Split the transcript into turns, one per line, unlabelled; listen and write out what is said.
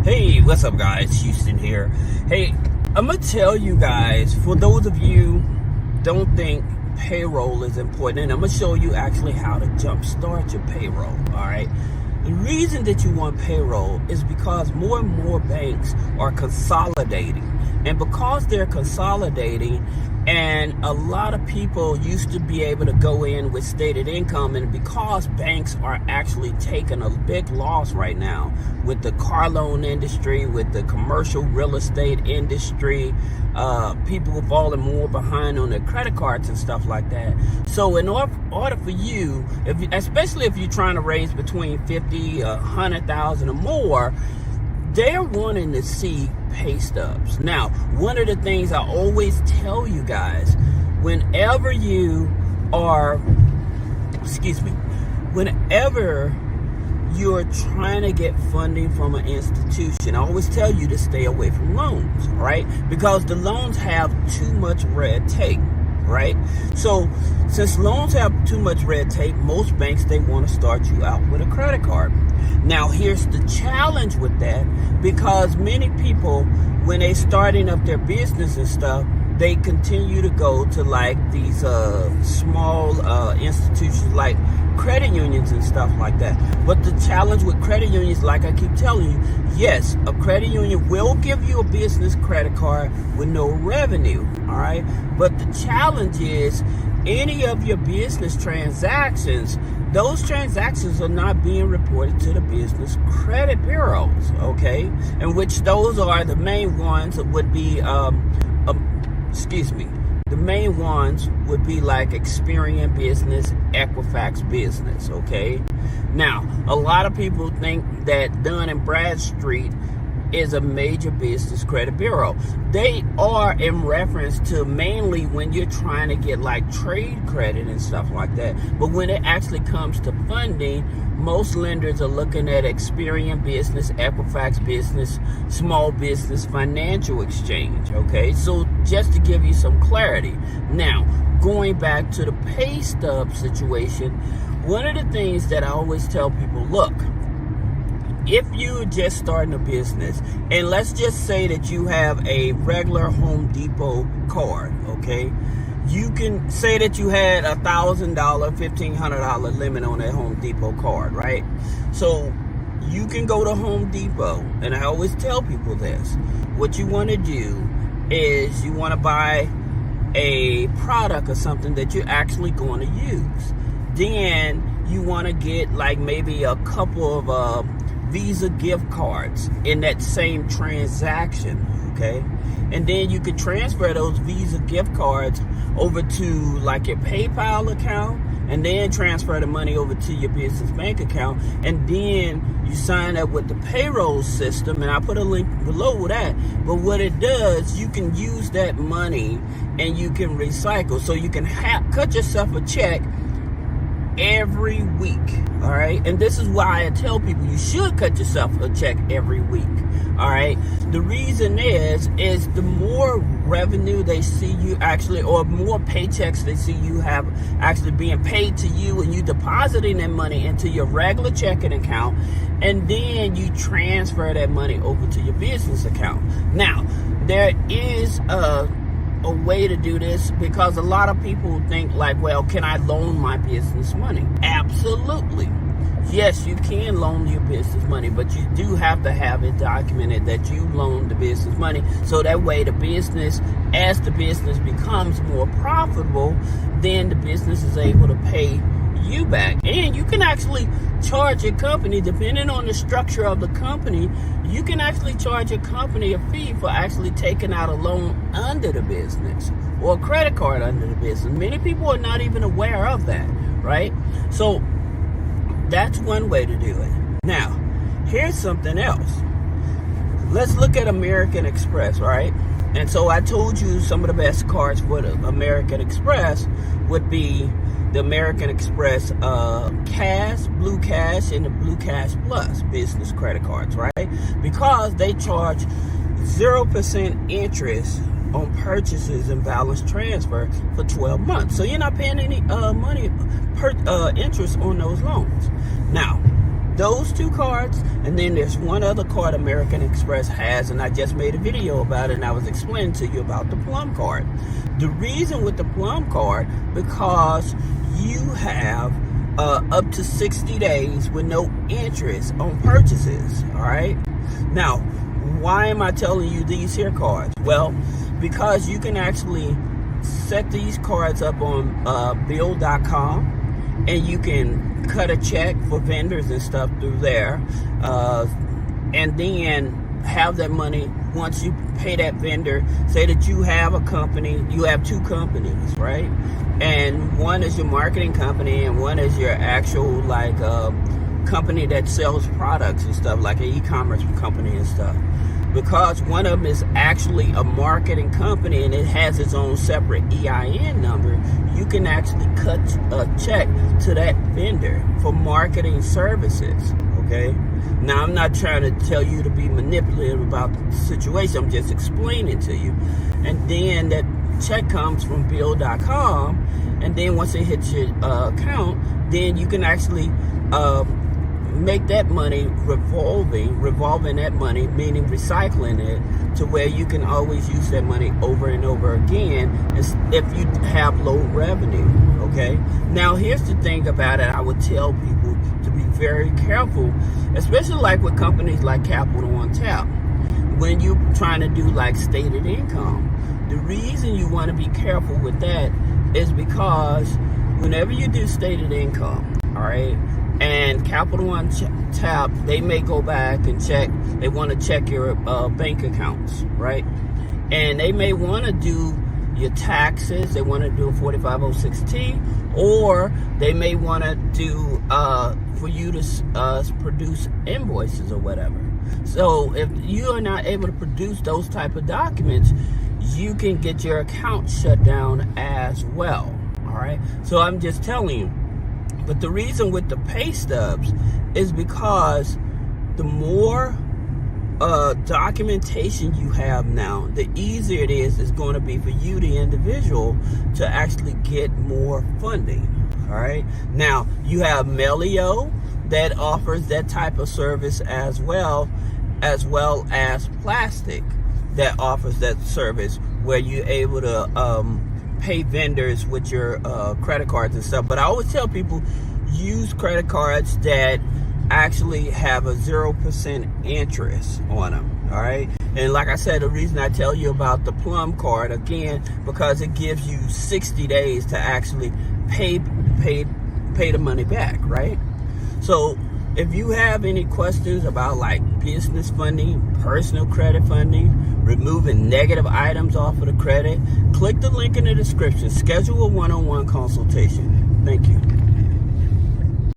Hey, what's up guys? Houston here. Hey, I'm gonna tell you guys, for those of you don't think payroll is important, and I'm gonna show you actually how to jumpstart your payroll. All right. The reason that you want payroll is because more and more banks are consolidating. And because they're consolidating, and a lot of people used to be able to go in with stated income, and because banks are actually taking a big loss right now with the car loan industry, with the commercial real estate industry, people are falling more behind on their credit cards and stuff like that. So in order for you, especially if you're trying to raise between 50, 100,000 or more, they're wanting to see pay stubs. Now, one of the things I always tell you guys, whenever you're trying to get funding from an institution, I always tell you to stay away from loans, right? Because the loans have too much red tape, right? So since loans have too much red tape, most banks, they want to start you out with a credit card. Now, here's the challenge with that, because many people, when they starting up their business and stuff, they continue to go to like these small institutions like credit unions and stuff like that. But the challenge with credit unions, like I keep telling you, yes, a credit union will give you a business credit card with no revenue, all right? But the challenge is any of your business transactions, those transactions are not being reported to the business credit bureaus, okay? In which those are the main ones would be, the main ones would be like Experian Business, Equifax Business, okay? Now, a lot of people think that Dun & Bradstreet is a major business credit bureau. They are in reference to mainly when you're trying to get like trade credit and stuff like that. But when it actually comes to funding, most lenders are looking at Experian Business, Equifax Business, Small Business Financial Exchange, okay? So just to give you some clarity. Now, going back to the pay stub situation, one of the things that I always tell people, look, if you're just starting a business, and let's just say that you have a regular Home Depot card, okay? You can say that you had $1,000, $1,500 limit on that Home Depot card, right? So you can go to Home Depot, and I always tell people this. What you want to do is you want to buy a product or something that you're actually going to use. Then you want to get like maybe a couple of Visa gift cards in that same transaction, okay? And then you could transfer those Visa gift cards over to like your PayPal account, and then transfer the money over to your business bank account, and then you sign up with the payroll system, and I put a link below that. But what it does, you can use that money and you can recycle, so you can cut yourself a check every week, all right? And this is why I tell people you should cut yourself a check every week, all right? The reason is the more revenue they see you actually, or more paychecks they see you have actually being paid to you, and you depositing that money into your regular checking account, and then you transfer that money over to your business account. Now, there is a way to do this, because a lot of people think like, well, can I loan my business money? Absolutely. Yes, you can loan your business money, but you do have to have it documented that you loaned the business money, so that way the business, as the business becomes more profitable, then the business is able to pay you back. And you can actually charge your company, depending on the structure of the company, you can actually charge your company a fee for actually taking out a loan under the business, or a credit card under the business. Many people are not even aware of that, right? So that's one way to do it. Now, here's something else. Let's look at American Express, right? And so I told you some of the best cards for the American Express would be the American Express Cash, Blue Cash, and the Blue Cash Plus business credit cards, right? Because they charge 0% interest on purchases and balance transfer for 12 months. So you're not paying any money per interest on those loans. Now, those two cards, and then there's one other card American Express has, and I just made a video about it, and I was explaining to you about the Plum card. The reason with the Plum card, because you have up to 60 days with no interest on purchases. All right. Now, why am I telling you these here cards? Well, because you can actually set these cards up on bill.com, and you can cut a check for vendors and stuff through there, and then have that money once you pay that vendor. Say that you have a company, you have two companies, right? And one is your marketing company, and one is your actual company that sells products and stuff, like an e-commerce company and stuff. Because one of them is actually a marketing company and it has its own separate EIN number, you can actually cut a check to that vendor for marketing services, okay? Now, I'm not trying to tell you to be manipulative about the situation. I'm just explaining to you. And then that check comes from bill.com, and then once it hits your account, then you can actually make that money revolving that money, meaning recycling it to where you can always use that money over and over again if you have low revenue, okay? Now, here's the thing about it. I would tell people to be very careful, especially like with companies like Capital One Tap. When you're trying to do like stated income, the reason you want to be careful with that is because whenever you do stated income, all right, and Capital One Tap, they may go back and check. They want to check your bank accounts, right? And they may want to do your taxes. They want to do a 4506T, or they may want to do for you to produce invoices or whatever. So if you are not able to produce those type of documents, you can get your account shut down as well. All right. So I'm just telling you. But the reason with the pay stubs is because the more documentation you have now, the easier it is going to be for you, the individual, to actually get more funding. All right. Now, you have Melio that offers that type of service as well as Plastic that offers that service where you're able to pay vendors with your credit cards and stuff. But I always tell people, use credit cards that actually have a 0% interest on them. All right. And like I said, the reason I tell you about the Plum card, again, because it gives you 60 days to actually pay the money back, right? So if you have any questions about like business funding, personal credit funding, removing negative items off of the credit, click the link in the description. Schedule a one-on-one consultation. Thank you.